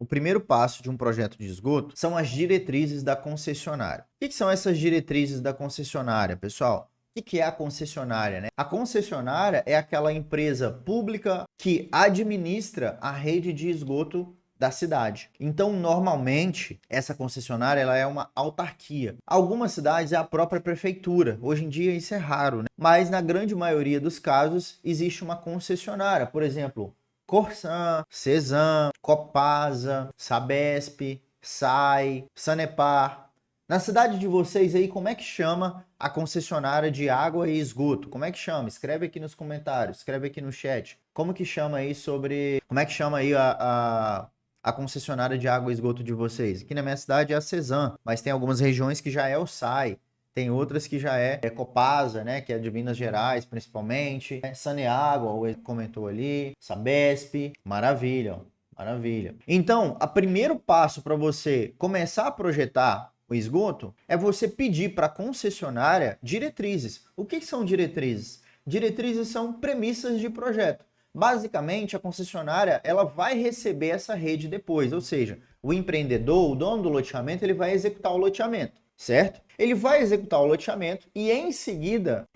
primeiro passo de um projeto de esgoto são as diretrizes da concessionária. O que são essas diretrizes da concessionária, pessoal? O que é a concessionária, né? A concessionária é aquela empresa pública que administra a rede de esgoto da cidade. Então, normalmente, essa concessionária ela é uma autarquia. Algumas cidades é a própria prefeitura. Hoje em dia isso é raro, né? Mas na grande maioria dos casos existe uma concessionária. Por exemplo, Corsan, Cesan, Copasa, Sabesp, SAI, Sanepar. Na cidade de vocês aí, como é que chama a concessionária de água e esgoto? Como é que chama? Escreve aqui nos comentários, escreve aqui no chat. Como que chama aí sobre... Como é que chama aí a concessionária de água e esgoto de vocês? Aqui na minha cidade é a Cesan, mas tem algumas regiões que já é o SAI. Tem outras que já é Copasa, né, que é de Minas Gerais, principalmente. Saneágua, o comentou ali. Sabesp, maravilha, maravilha. Então, o primeiro passo para você começar a projetar o esgoto é você pedir para a concessionária diretrizes. O que são diretrizes? Diretrizes são premissas de projeto. Basicamente, a concessionária ela vai receber essa rede depois, ou seja, o empreendedor, o dono do loteamento, ele vai executar o loteamento, certo? Ele vai executar o loteamento e em seguida,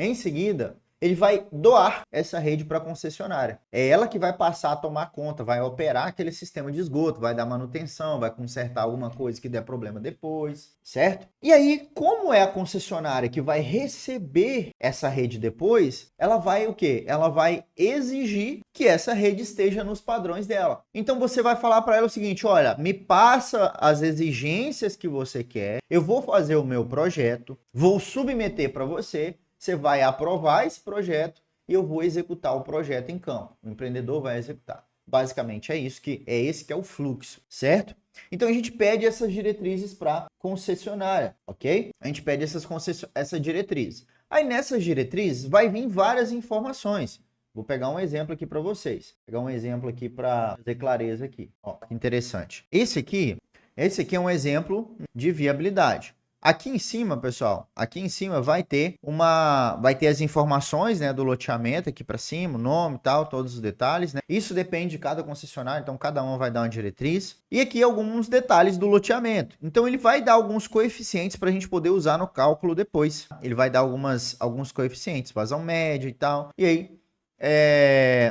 ele vai doar essa rede para a concessionária. É ela que vai passar a tomar conta, vai operar aquele sistema de esgoto, vai dar manutenção, vai consertar alguma coisa que der problema depois, certo? E aí, como é a concessionária que vai receber essa rede depois, ela vai o quê? Ela vai exigir que essa rede esteja nos padrões dela. Então você vai falar para ela o seguinte, olha, me passa as exigências que você quer, eu vou fazer o meu projeto, vou submeter para você, você vai aprovar esse projeto e eu vou executar o projeto em campo. O empreendedor vai executar. Basicamente é isso esse que é o fluxo, certo? Então a gente pede essas diretrizes para concessionária, ok? A gente pede essa diretriz. Aí nessas diretrizes vai vir várias informações. Vou pegar um exemplo aqui para vocês. Vou pegar um exemplo aqui para ter clareza aqui. Ó, que interessante. Esse aqui é um exemplo de viabilidade. Aqui em cima, pessoal, aqui em cima vai ter as informações, né, do loteamento aqui para cima, o nome e tal, todos os detalhes, né? Isso depende de cada concessionário, então cada uma vai dar uma diretriz. E aqui alguns detalhes do loteamento. Então ele vai dar alguns coeficientes para a gente poder usar no cálculo depois. Ele vai dar alguns coeficientes, vazão média e tal. E aí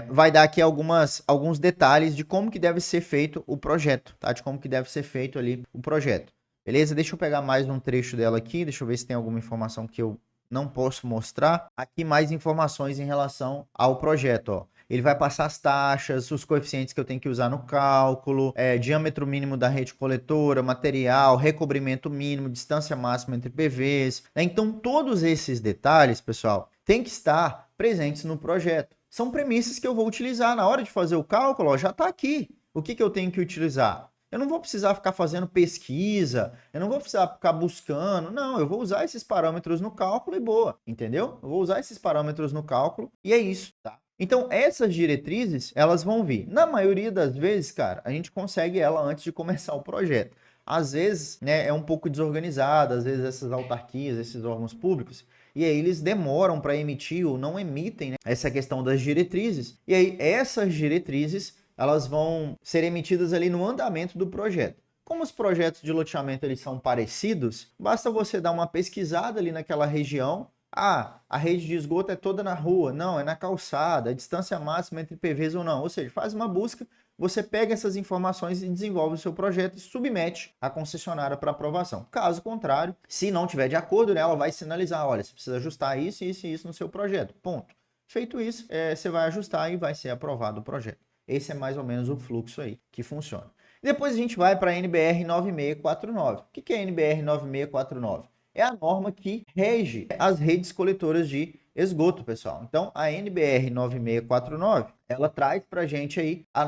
vai dar aqui alguns detalhes de como que deve ser feito o projeto, tá? De como que deve ser feito ali o projeto. Beleza? Deixa eu pegar mais um trecho dela aqui, deixa eu ver se tem alguma informação que eu não posso mostrar. Aqui mais informações em relação ao projeto, ó. Ele vai passar as taxas, os coeficientes que eu tenho que usar no cálculo, diâmetro mínimo da rede coletora, material, recobrimento mínimo, distância máxima entre PVs. Né? Então, todos esses detalhes, pessoal, tem que estar presentes no projeto. São premissas que eu vou utilizar na hora de fazer o cálculo, ó, já está aqui. O que eu tenho que utilizar? Eu não vou precisar ficar fazendo pesquisa, eu não vou precisar ficar buscando, não, eu vou usar esses parâmetros no cálculo e boa, entendeu? Eu vou usar esses parâmetros no cálculo e é isso, tá? Então, essas diretrizes, elas vão vir. Na maioria das vezes, cara, a gente consegue ela antes de começar o projeto. Às vezes, né, é um pouco desorganizado, às vezes essas autarquias, esses órgãos públicos, e aí eles demoram para emitir ou não emitem, né, essa questão das diretrizes. E aí essas diretrizes elas vão ser emitidas ali no andamento do projeto. Como os projetos de loteamento eles são parecidos, basta você dar uma pesquisada ali naquela região. Ah, a rede de esgoto é toda na rua. Não, é na calçada. A distância máxima entre PVs ou não. Ou seja, faz uma busca, você pega essas informações e desenvolve o seu projeto e submete à concessionária para aprovação. Caso contrário, se não tiver de acordo, né, ela vai sinalizar, olha, você precisa ajustar isso, isso e isso no seu projeto. Ponto. Feito isso, você vai ajustar e vai ser aprovado o projeto. Esse é mais ou menos o fluxo aí que funciona. Depois a gente vai para a NBR 9649. O que é a NBR 9649? É a norma que rege as redes coletoras de esgoto, pessoal. Então, a NBR 9649, ela traz para a gente aí a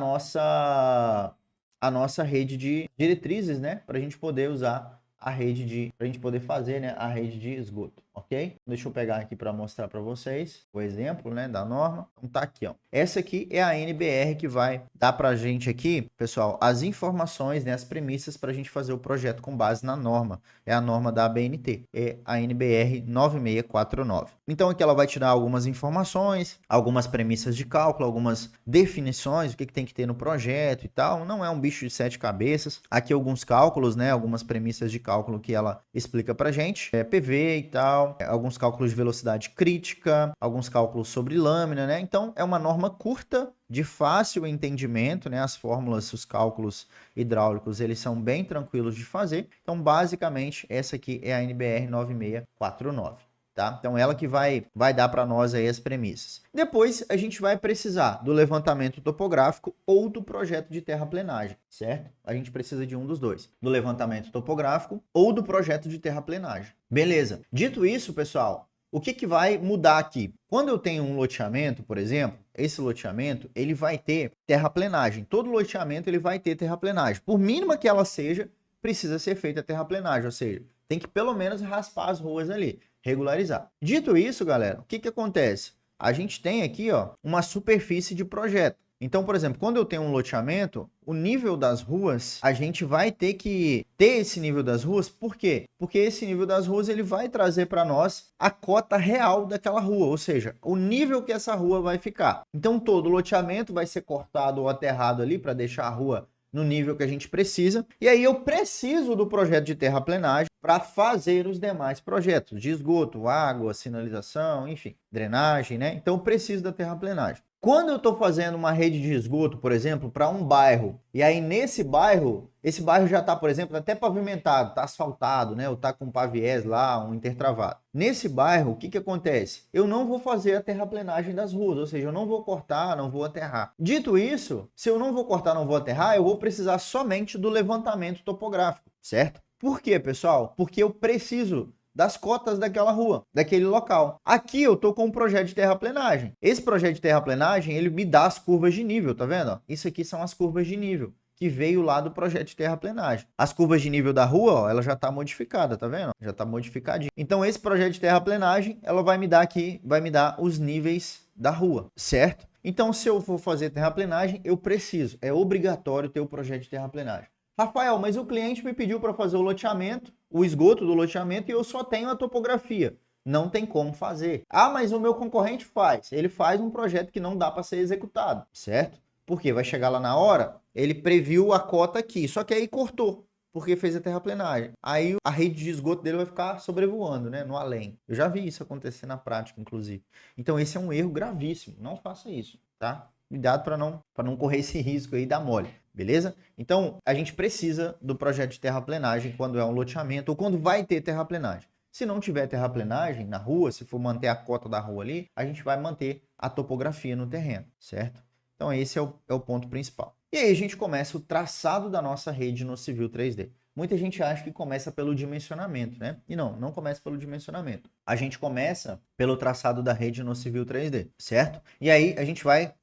nossa rede de diretrizes, né? Para a gente poder usar a rede para a gente poder fazer, né, a rede de esgoto. ok? Deixa eu pegar aqui para mostrar para vocês o exemplo, né, da norma. Então tá aqui, ó. Essa aqui é a NBR que vai dar para a gente aqui, pessoal, as informações, né, as premissas para a gente fazer o projeto com base na norma. É a norma da ABNT, é a NBR 9649. Então aqui ela vai te dar algumas informações, algumas premissas de cálculo, algumas definições, o que tem que ter no projeto e tal. Não é um bicho de 7 cabeças. Aqui alguns cálculos, né, algumas premissas de cálculo que ela explica para gente, PV e tal, alguns cálculos de velocidade crítica, alguns cálculos sobre lâmina, né? Então é uma norma curta, de fácil entendimento, né? As fórmulas, os cálculos hidráulicos, eles são bem tranquilos de fazer. Então, basicamente, essa aqui é a NBR 9649. Tá? Então, ela que vai dar para nós aí as premissas. Depois, a gente vai precisar do levantamento topográfico ou do projeto de terraplenagem, certo? A gente precisa de um dos dois, do levantamento topográfico ou do projeto de terraplenagem. Beleza. Dito isso, pessoal, o que vai mudar aqui? Quando eu tenho um loteamento, por exemplo, esse loteamento, ele vai ter terraplenagem. Todo loteamento, ele vai ter terraplenagem. Por mínima que ela seja, precisa ser feita a terraplenagem, ou seja, tem que pelo menos raspar as ruas ali, regularizar. Dito isso, galera, o que acontece? A gente tem aqui, ó, uma superfície de projeto. Então, por exemplo, quando eu tenho um loteamento, o nível das ruas, a gente vai ter que ter esse nível das ruas. Por quê? Porque esse nível das ruas ele vai trazer para nós a cota real daquela rua, ou seja, o nível que essa rua vai ficar. Então, todo loteamento vai ser cortado ou aterrado ali para deixar a rua no nível que a gente precisa. E aí eu preciso do projeto de terraplenagem para fazer os demais projetos de esgoto, água, sinalização, enfim, drenagem, né? Então eu preciso da terraplenagem. Quando eu estou fazendo uma rede de esgoto, por exemplo, para um bairro, e aí nesse bairro, esse bairro já está, por exemplo, até pavimentado, está asfaltado, né? Ou está com paviés lá, um intertravado. Nesse bairro, o que acontece? Eu não vou fazer a terraplenagem das ruas, ou seja, eu não vou cortar, não vou aterrar. Dito isso, se eu não vou cortar, não vou aterrar, eu vou precisar somente do levantamento topográfico, certo? Por quê, pessoal? Porque eu preciso das cotas daquela rua, daquele local. Aqui eu tô com um projeto de terraplenagem. Esse projeto de terraplenagem, ele me dá as curvas de nível, tá vendo? Isso aqui são as curvas de nível que veio lá do projeto de terraplenagem. As curvas de nível da rua, ó, ela já tá modificada, tá vendo? Já tá modificadinha. Então esse projeto de terraplenagem, ela vai me dar aqui, vai me dar os níveis da rua, certo? Então se eu for fazer terraplenagem, eu preciso, é obrigatório ter o projeto de terraplenagem. Rafael, mas o cliente me pediu para fazer o loteamento, o esgoto do loteamento, e eu só tenho a topografia. Não tem como fazer. Ah, mas o meu concorrente faz. Ele faz um projeto que não dá para ser executado, certo? Porque vai chegar lá na hora, ele previu a cota aqui, só que aí cortou, porque fez a terraplenagem. Aí a rede de esgoto dele vai ficar sobrevoando, né, no além. Eu já vi isso acontecer na prática, inclusive. Então esse é um erro gravíssimo. Não faça isso, tá? Cuidado para não correr esse risco aí da mole. Beleza? Então, a gente precisa do projeto de terraplenagem quando é um loteamento ou quando vai ter terraplenagem. Se não tiver terraplenagem na rua, se for manter a cota da rua ali, a gente vai manter a topografia no terreno, certo? Então, esse é o ponto principal. E aí a gente começa o traçado da nossa rede no Civil 3D. Muita gente acha que começa pelo dimensionamento, né? E não começa pelo dimensionamento. A gente começa pelo traçado da rede no Civil 3D, certo? E aí a gente vai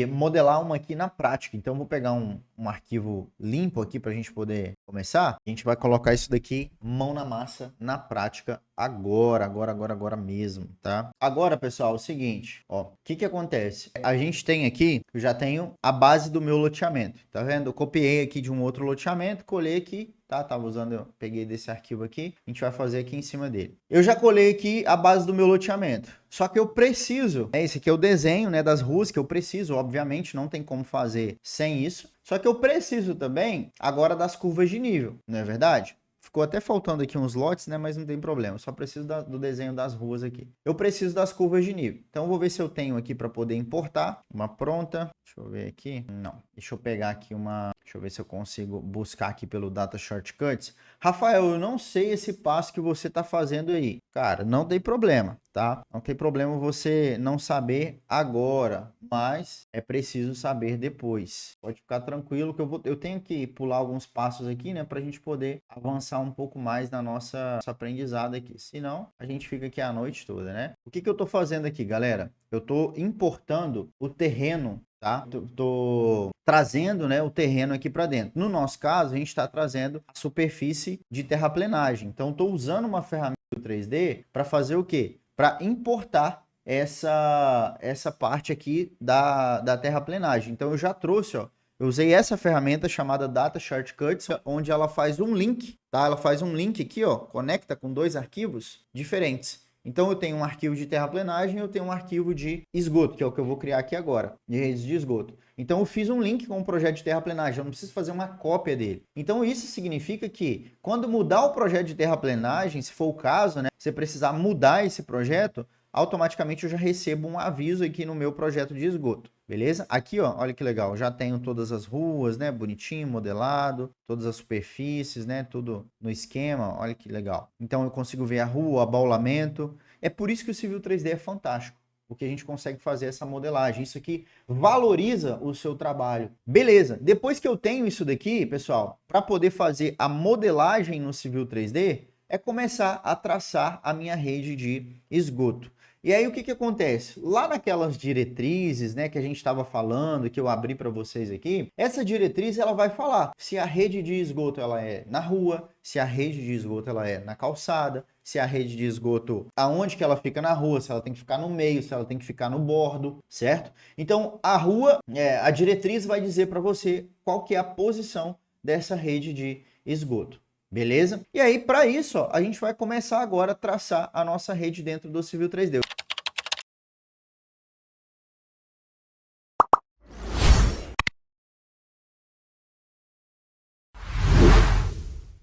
modelar uma aqui na prática. Então eu vou pegar um arquivo limpo aqui para a gente poder começar. A gente vai colocar isso daqui mão na massa na prática agora mesmo, tá? Agora, pessoal, é o seguinte, ó, o que acontece? A gente tem aqui, eu já tenho a base do meu loteamento, tá vendo? Eu copiei aqui de um outro loteamento, colei aqui, tá? Tava usando, eu peguei desse arquivo aqui, a gente vai fazer aqui em cima dele. Eu já colei aqui a base do meu loteamento, só que eu preciso, esse aqui é o desenho, né, das ruas que eu preciso, obviamente não tem como fazer sem isso, só que eu preciso também agora das curvas de nível, não é verdade? Ficou até faltando aqui uns lotes, né? Mas não tem problema. Eu só preciso do desenho das ruas aqui. Eu preciso das curvas de nível. Então, eu vou ver se eu tenho aqui para poder importar. Uma pronta. Deixa eu ver aqui. Não. Deixa eu pegar aqui uma... Deixa eu ver se eu consigo buscar aqui pelo Data Shortcuts. Rafael, eu não sei esse passo que você está fazendo aí. Cara, não tem problema, tá? Não tem problema você não saber agora, mas é preciso saber depois. Pode ficar tranquilo que eu tenho que pular alguns passos aqui, né, para a gente poder avançar um pouco mais na nossa aprendizado aqui. Senão, a gente fica aqui a noite toda, né? O que eu estou fazendo aqui, galera? Eu estou importando o terreno, tá? Tô trazendo, né, o terreno aqui para dentro. No nosso caso, a gente está trazendo a superfície de terraplenagem. Então, estou usando uma ferramenta 3D para fazer o quê? Para importar essa parte aqui da terraplenagem. Então eu já trouxe, ó, eu usei essa ferramenta chamada Data Shortcuts, onde ela faz um link, tá? Ela faz um link aqui, ó, conecta com dois arquivos diferentes. Então eu tenho um arquivo de terraplenagem e eu tenho um arquivo de esgoto, que é o que eu vou criar aqui agora, de redes de esgoto. Então eu fiz um link com o projeto de terraplenagem, eu não preciso fazer uma cópia dele. Então isso significa que quando mudar o projeto de terraplenagem, se for o caso, né, você precisar mudar esse projeto, automaticamente eu já recebo um aviso aqui no meu projeto de esgoto, beleza? Aqui, ó, olha que legal, já tenho todas as ruas, né, bonitinho, modelado, todas as superfícies, né, tudo no esquema, olha que legal. Então eu consigo ver a rua, o abaulamento. É por isso que o Civil 3D é fantástico, porque a gente consegue fazer essa modelagem. Isso aqui valoriza o seu trabalho. Beleza, depois que eu tenho isso daqui, pessoal, para poder fazer a modelagem no Civil 3D, é começar a traçar a minha rede de esgoto. E aí o que acontece? Lá naquelas diretrizes, né, que a gente estava falando, que eu abri para vocês aqui, essa diretriz ela vai falar se a rede de esgoto ela é na rua, se a rede de esgoto ela é na calçada, se a rede de esgoto, aonde que ela fica na rua, se ela tem que ficar no meio, se ela tem que ficar no bordo, certo? Então a rua, a diretriz vai dizer para você qual que é a posição dessa rede de esgoto. Beleza? E aí, para isso, ó, a gente vai começar agora a traçar a nossa rede dentro do Civil 3D.